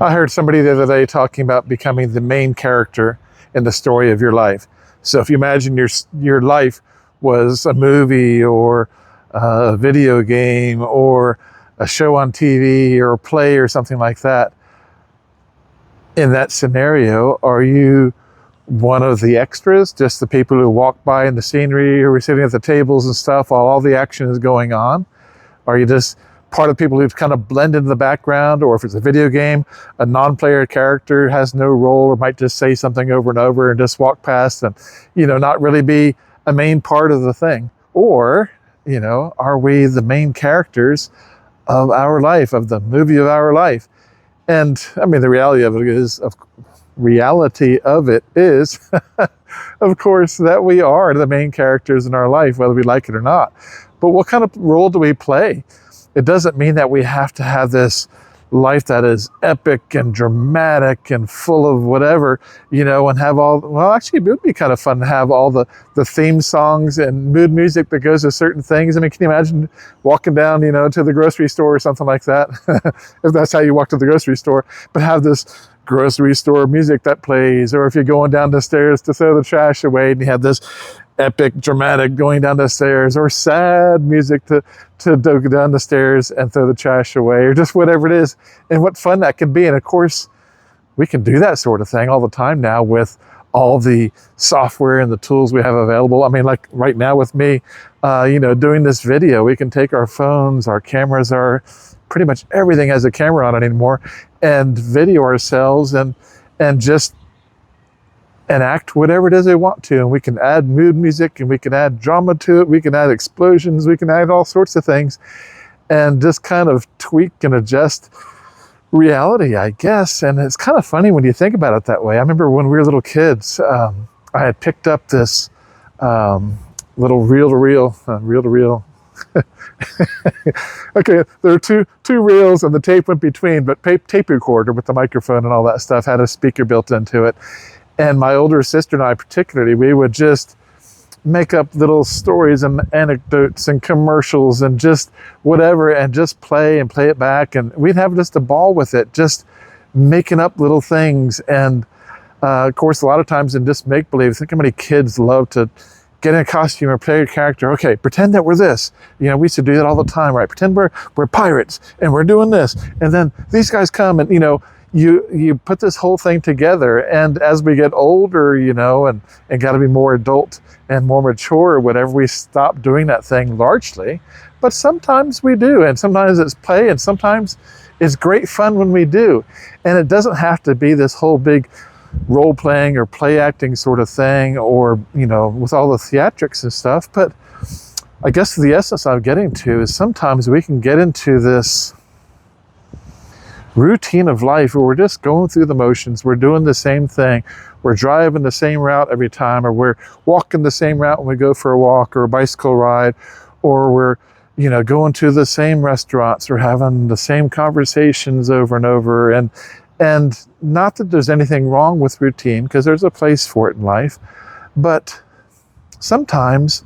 I heard somebody the other day talking about becoming the main character in the story of your life. So if you imagine your life was a movie or a video game or a show on TV or a play or something like that, in that scenario, are you one of the extras, just the people who walk by in the scenery, who are sitting at the tables and stuff while all the action is going on? Are you just part of the people who've kind of blend into the background? Or if it's a video game, a non-player character has no role or might just say something over and over and just walk past and, not really be a main part of the thing? Or, are we the main characters of our life, of the movie of our life? And I mean, the reality of it is, of course, that we are the main characters in our life, whether we like it or not. But what kind of role do we play? It doesn't mean that we have to have this life that is epic and dramatic and full of whatever, and have actually, it would be kind of fun to have all the theme songs and mood music that goes to certain things. I mean, can you imagine walking down, to the grocery store or something like that? If that's how you walk to the grocery store, but have this grocery store music that plays. Or if you're going down the stairs to throw the trash away and you have this epic, dramatic going down the stairs, or sad music to go down the stairs and throw the trash away, or just whatever it is, and what fun that can be. And of course, we can do that sort of thing all the time now with all the software and the tools we have available. I mean, like right now with me, doing this video, we can take our phones, our cameras, pretty much everything has a camera on it anymore, and video ourselves and just enact whatever it is they want to. And we can add mood music, and we can add drama to it, we can add explosions, we can add all sorts of things, and just kind of tweak and adjust reality, I guess. And it's kind of funny when you think about it that way. I remember when we were little kids, I had picked up this little reel-to-reel okay, there were two reels and the tape went between, but tape recorder with the microphone and all that stuff had a speaker built into it. And my older sister and I particularly, we would just make up little stories and anecdotes and commercials and just whatever, and just play it back. And we'd have just a ball with it, just making up little things. And of course, a lot of times in just make-believe, think how many kids love to get in a costume or play a character. Okay, pretend that we're this. We used to do that all the time, right? Pretend we're pirates and we're doing this. And then these guys come and, you put this whole thing together. And as we get older, and got to be more adult and more mature or whatever, we stop doing that thing largely. But sometimes we do, and sometimes it's play, and sometimes it's great fun when we do. And it doesn't have to be this whole big role-playing or play acting sort of thing, or, with all the theatrics and stuff. But I guess the essence I'm getting to is sometimes we can get into this routine of life where we're just going through the motions, we're doing the same thing, we're driving the same route every time, or we're walking the same route when we go for a walk or a bicycle ride, or we're going to the same restaurants or having the same conversations over and over. And not that there's anything wrong with routine, because there's a place for it in life, but sometimes,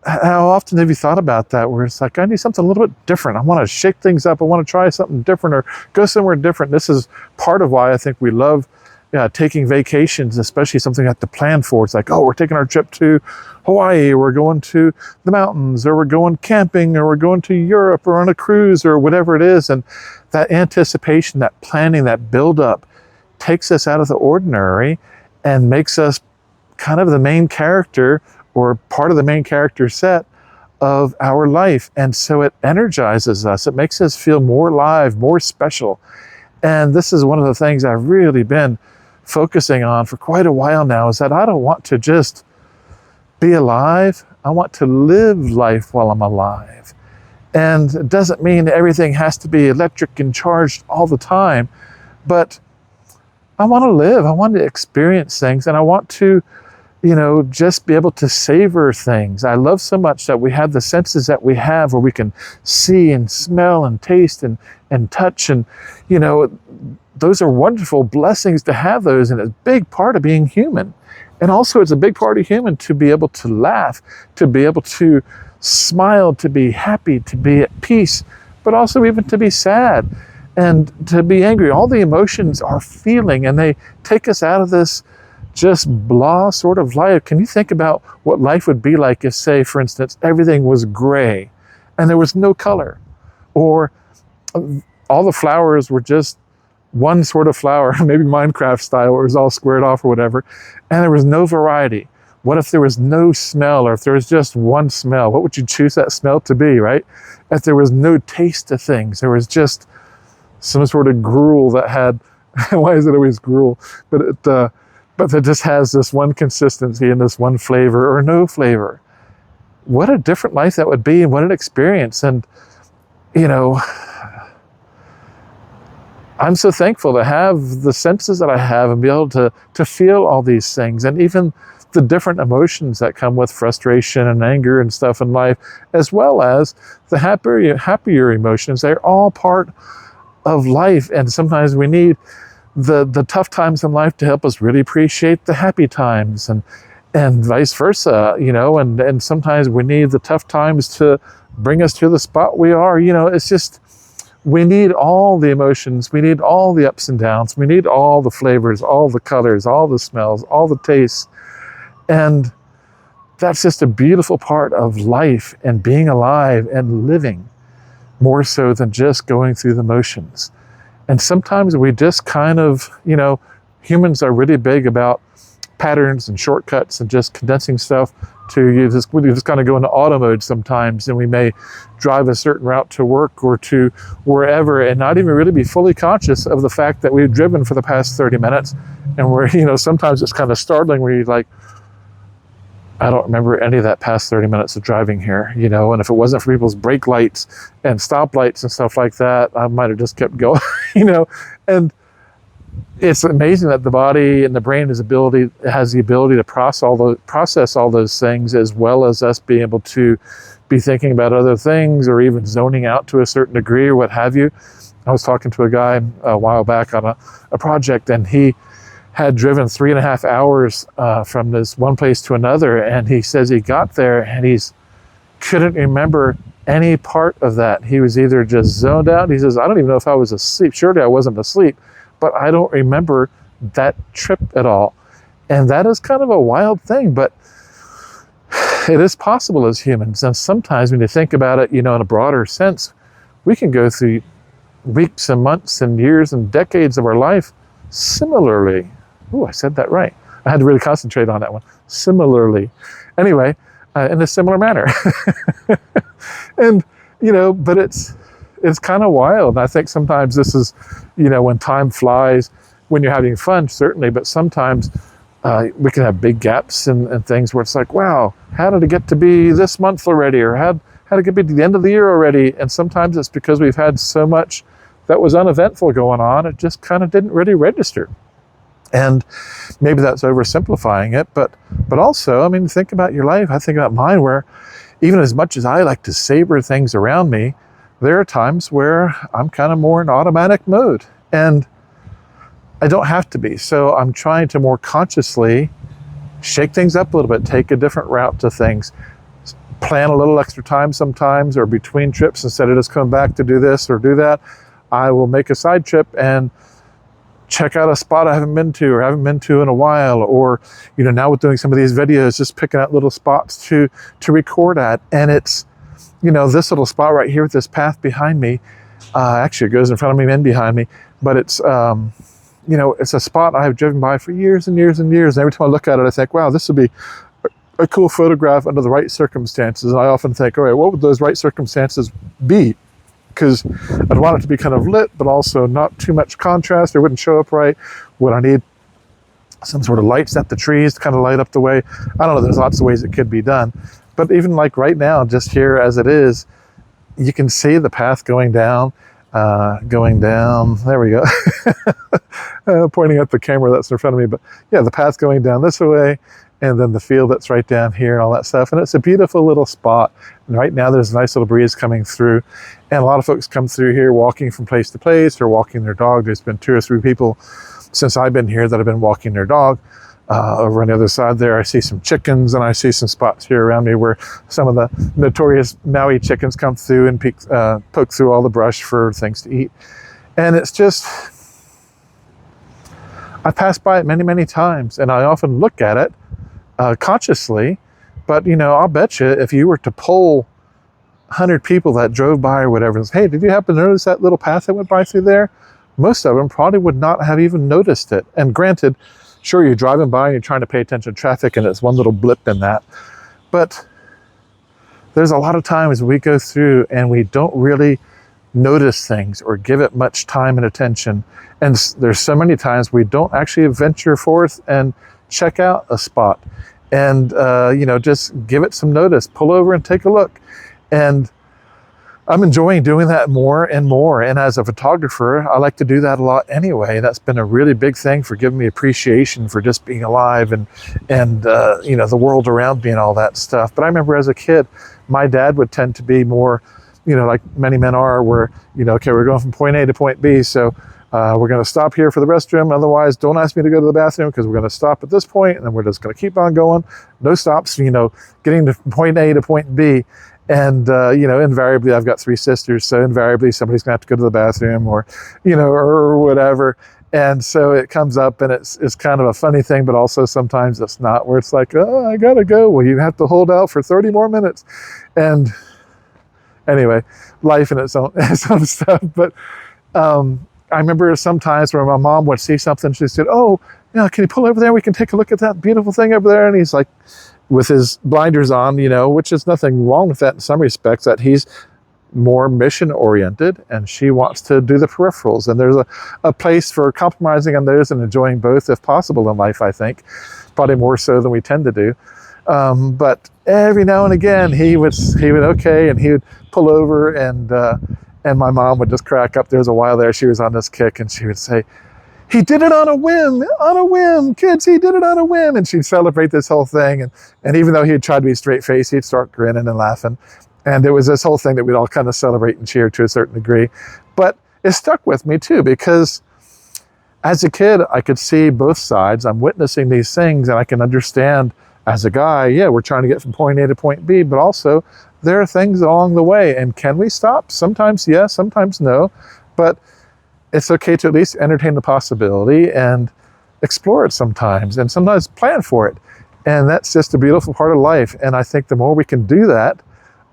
how often have you thought about that, where it's like, I need something a little bit different. I want to shake things up. I want to try something different or go somewhere different. This is part of why I think we love taking vacations, especially something you have to plan for. It's like, oh, we're taking our trip to Hawaii, or we're going to the mountains, or we're going camping, or we're going to Europe, or on a cruise, or whatever it is. And that anticipation, that planning, that build-up takes us out of the ordinary and makes us kind of the main character, or part of the main character set of our life. And so it energizes us. It makes us feel more alive, more special. And this is one of the things I've really been focusing on for quite a while now, is that I don't want to just be alive. I want to live life while I'm alive. And it doesn't mean everything has to be electric and charged all the time, but I want to live. I want to experience things, and I want to just be able to savor things. I love so much that we have the senses that we have, where we can see and smell and taste and touch. And, those are wonderful blessings to have those, and it's a big part of being human. And also it's a big part of human to be able to laugh, to be able to smile, to be happy, to be at peace. but also even to be sad and to be angry. All the emotions are feeling, and they take us out of this just blah sort of life. Can you think about what life would be like if, say, for instance, everything was gray and there was no color, or all the flowers were just one sort of flower, maybe Minecraft style, where it was all squared off or whatever, and there was no variety? What if there was no smell, or if there was just one smell? What would you choose that smell to be, right? If there was no taste to things, there was just some sort of gruel that had, why is it always gruel? But that just has this one consistency and this one flavor or no flavor. What a different life that would be, and what an experience. And, I'm so thankful to have the senses that I have and be able to feel all these things, and even the different emotions that come with frustration and anger and stuff in life, as well as the happier emotions. They're all part of life, and sometimes we need the tough times in life to help us really appreciate the happy times, and vice versa, and sometimes we need the tough times to bring us to the spot we are. It's just, we need all the emotions, we need all the ups and downs, we need all the flavors, all the colors, all the smells, all the tastes. And that's just a beautiful part of life and being alive and living, more so than just going through the motions. And sometimes we just kind of, humans are really big about patterns and shortcuts and just condensing stuff we just kind of go into auto mode sometimes, and we may drive a certain route to work or to wherever and not even really be fully conscious of the fact that we've driven for the past 30 minutes. And we're, sometimes it's kind of startling where you're like, I don't remember any of that past 30 minutes of driving here, and if it wasn't for people's brake lights and stop lights and stuff like that, I might have just kept going, and it's amazing that the body and the brain has the ability to process all those things, as well as us being able to be thinking about other things, or even zoning out to a certain degree or what have you. I was talking to a guy a while back on a project, and he had driven 3.5 hours from this one place to another, and he says he got there and couldn't remember any part of that. He was either just zoned out. He says, I don't even know if I was asleep. Surely I wasn't asleep, but I don't remember that trip at all. And that is kind of a wild thing, but it is possible as humans. And sometimes when you think about it, in a broader sense, we can go through weeks and months and years and decades of our life similarly. Oh, I said that right. I had to really concentrate on that one. Similarly. Anyway, in a similar manner. And, but it's kind of wild. And I think sometimes this is, when time flies, when you're having fun, certainly, but sometimes we can have big gaps and things where it's like, wow, how did it get to be this month already? Or how did it get to be the end of the year already? And sometimes it's because we've had so much that was uneventful going on, it just kind of didn't really register. And maybe that's oversimplifying it, but also, think about your life. I think about mine, where even as much as I like to savor things around me, there are times where I'm kind of more in automatic mode, and I don't have to be. So I'm trying to more consciously shake things up a little bit, take a different route to things, plan a little extra time sometimes, or between trips, instead of just coming back to do this or do that, I will make a side trip and check out a spot I haven't been to in a while, or now with doing some of these videos, just picking out little spots to record at. And it's this little spot right here with this path behind me, actually it goes in front of me and behind me, but it's it's a spot I have driven by for years and years and years, and every time I look at it I think, wow, this would be a cool photograph under the right circumstances. And I often think, all right, what would those right circumstances be? Because I'd want it to be kind of lit, but also not too much contrast. It wouldn't show up right. Would I need some sort of lights at the trees to kind of light up the way? I don't know. There's lots of ways it could be done. But even like right now, just here as it is, you can see the path going down. There we go. Pointing at the camera that's in front of me. But yeah, the path going down this way, and then the field that's right down here and all that stuff. And it's a beautiful little spot. And right now there's a nice little breeze coming through. And a lot of folks come through here walking from place to place or walking their dog. There's been 2 or 3 people since I've been here that have been walking their dog. Over on the other side there, I see some chickens, and I see some spots here around me where some of the notorious Maui chickens come through and poke through all the brush for things to eat. And it's just, I pass by it many, many times, and I often look at it consciously. But, you know, I'll bet you if you were to poll 100 people that drove by or whatever, and say, hey, did you happen to notice that little path that went by through there? Most of them probably would not have even noticed it. And granted, sure, you're driving by and you're trying to pay attention to traffic, and it's one little blip in that. But there's a lot of times we go through and we don't really notice things or give it much time and attention. And there's so many times we don't actually venture forth and check out a spot and, you know, just give it some notice, pull over and take a look. And I'm enjoying doing that more and more. And as a photographer, I like to do that a lot anyway. That's been a really big thing for giving me appreciation for just being alive and you know, the world around me and all that stuff. But I remember as a kid, my dad would tend to be more, you know, like many men are, where, you know, okay, we're going from point A to point B. So we're going to stop here for the restroom. Otherwise, don't ask me to go to the bathroom, because we're going to stop at this point and then we're just going to keep on going. No stops, you know, getting to point A to point B. And, you know, invariably, I've got 3 sisters, so invariably somebody's going to have to go to the bathroom or, you know, or whatever. And so it comes up, and it's kind of a funny thing, but also sometimes it's not, where it's like, oh, I got to go. Well, you have to hold out for 30 more minutes. And anyway, life in its own stuff. But I remember sometimes where my mom would see something, she said, oh, you know, can you pull over there? We can take a look at that beautiful thing over there. And he's like, with his blinders on, you know, which is nothing wrong with that in some respects, that he's more mission oriented and she wants to do the peripherals. And there's a place for compromising on those and enjoying both if possible in life, I think, probably more so than we tend to do. But every now and again he would okay, and he would pull over, and my mom would just crack up. There was a while there she was on this kick, and she would say, he did it on a whim, kids, he did it on a whim. And she'd celebrate this whole thing. And even though he'd try to be straight faced, he'd start grinning and laughing. And it was this whole thing that we'd all kind of celebrate and cheer to a certain degree. But it stuck with me too, because as a kid, I could see both sides. I'm witnessing these things, and I can understand as a guy, yeah, we're trying to get from point A to point B, but also there are things along the way. And can we stop? Sometimes yes, sometimes no. But it's okay to at least entertain the possibility and explore it sometimes, and sometimes plan for it. And that's just a beautiful part of life. And I think the more we can do that,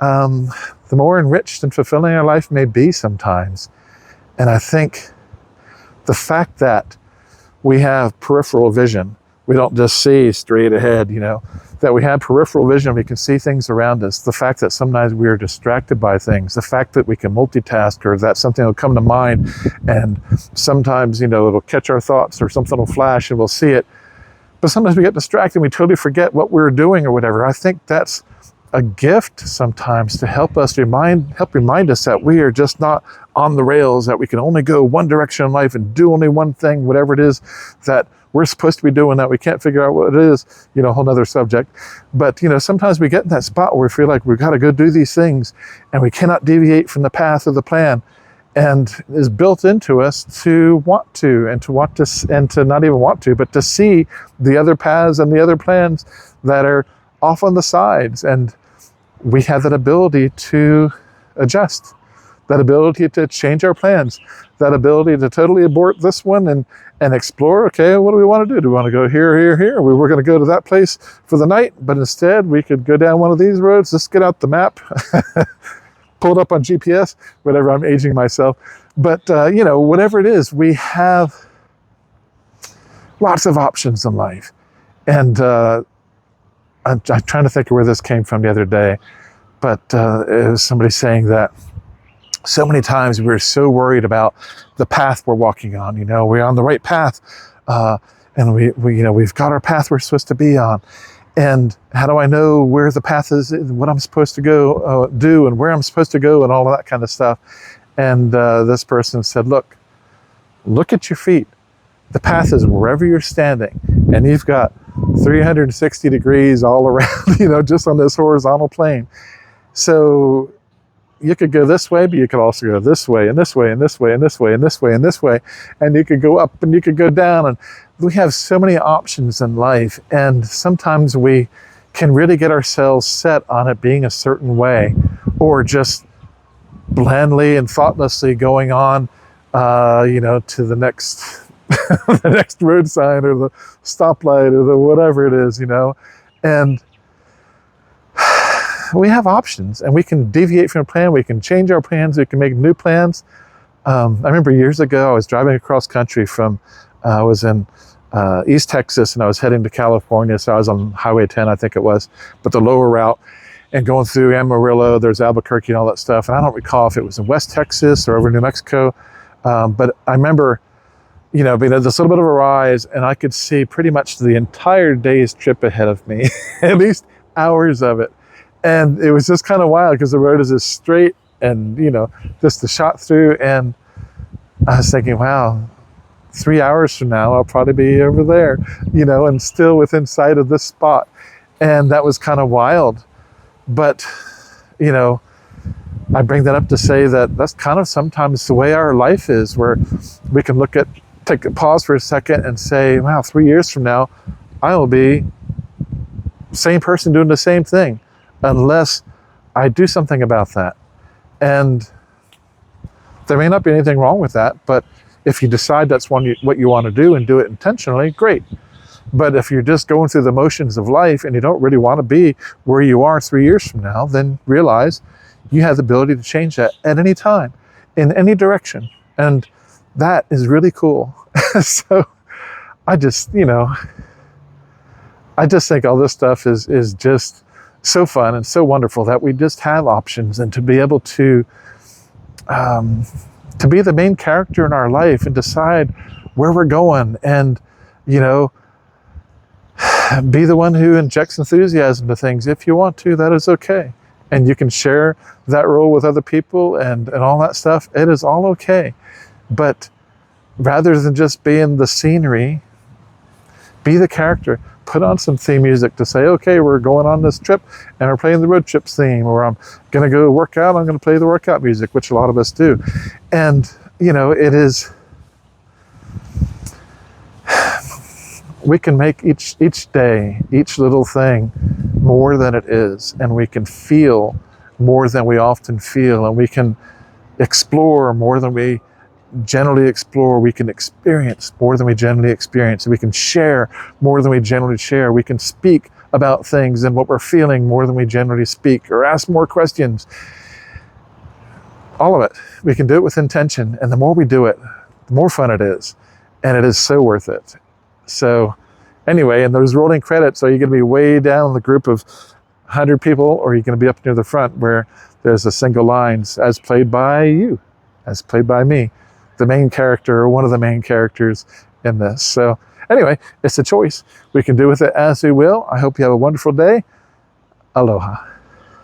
the more enriched and fulfilling our life may be sometimes. And I think the fact that we have peripheral vision, we don't just see straight ahead, you know, that we have peripheral vision, we can see things around us. The fact that sometimes we are distracted by things, the fact that we can multitask, or that something will come to mind, and sometimes, you know, it'll catch our thoughts, or something will flash and we'll see it. But sometimes we get distracted and we totally forget what we're doing or whatever. I think that's a gift sometimes to help remind us that we are just not on the rails, that we can only go one direction in life and do only one thing, whatever it is that we're supposed to be doing, that we can't figure out what it is, you know, a whole nother subject. But, you know, sometimes we get in that spot where we feel like we've got to go do these things and we cannot deviate from the path of the plan. And is built into us to want to, and to not even want to, but to see the other paths and the other plans that are off on the sides. And we have that ability to adjust, that ability to change our plans, that ability to totally abort this one and explore, okay, what do we want to do? Do we want to go here, here, here? We were going to go to that place for the night, but instead we could go down one of these roads. Let's get out the map, pull it up on GPS, whatever, I'm aging myself. But, you know, whatever it is, we have lots of options in life. And I'm trying to think of where this came from the other day, but it was somebody saying that so many times we're so worried about the path we're walking on. You know, we're on the right path, and we you know, we've got our path we're supposed to be on. And how do I know where the path is, what I'm supposed to go do, and where I'm supposed to go, and all of that kind of stuff? And this person said, look at your feet. The path is wherever you're standing, and you've got 360 degrees all around, you know, just on this horizontal plane. So you could go this way, but you could also go this way and this way and this way and this way and this way and this way. And you could go up and you could go down. And we have so many options in life. And sometimes we can really get ourselves set on it being a certain way, or just blandly and thoughtlessly going on, to the next the next road sign or the stoplight or the whatever it is, and we have options, and we can deviate from a plan. We can change our plans. We can make new plans. I remember years ago, I was driving across country I was in East Texas, and I was heading to California. So I was on Highway 10, I think it was, but the lower route, and going through Amarillo, there's Albuquerque and all that stuff. And I don't recall if it was in West Texas or over New Mexico. But I remember, being at this little bit of a rise, and I could see pretty much the entire day's trip ahead of me, at least hours of it. And it was just kind of wild because the road is just straight and, just a shot through. And I was thinking, wow, 3 hours from now, I'll probably be over there, and still within sight of this spot. And that was kind of wild. But, I bring that up to say that that's kind of sometimes the way our life is, where we can take a pause for a second and say, wow, 3 years from now, I will be the same person doing the same thing, unless I do something about that. And there may not be anything wrong with that, but if you decide that's what you want to do and do it intentionally, great. But if you're just going through the motions of life and you don't really want to be where you are 3 years from now, then realize you have the ability to change that at any time, in any direction. And that is really cool. So I just think all this stuff is just so fun and so wonderful that we just have options, and to be able to be the main character in our life and decide where we're going, and, be the one who injects enthusiasm to things. If you want to, that is okay. And you can share that role with other people and all that stuff. It is all okay. But rather than just being the scenery, be the character. Put on some theme music to say, okay, we're going on this trip and we're playing the road trips theme, or I'm going to go work out, I'm going to play the workout music, which a lot of us do. And, it is, we can make each day, each little thing more than it is, and we can feel more than we often feel, and we can explore more than we generally explore. We can experience more than we generally experience. We can share more than we generally share. We can speak about things and what we're feeling more than we generally speak, or ask more questions. All of it. We can do it with intention, and the more we do it, the more fun it is, and it is so worth it. So anyway, and those rolling credits, are you going to be way down in the group of 100 people, or are you going to be up near the front where there's a single lines, as played by you, as played by me, the main character or one of the main characters in this? So anyway, it's a choice. We can do with it as we will. I hope you have a wonderful day. Aloha.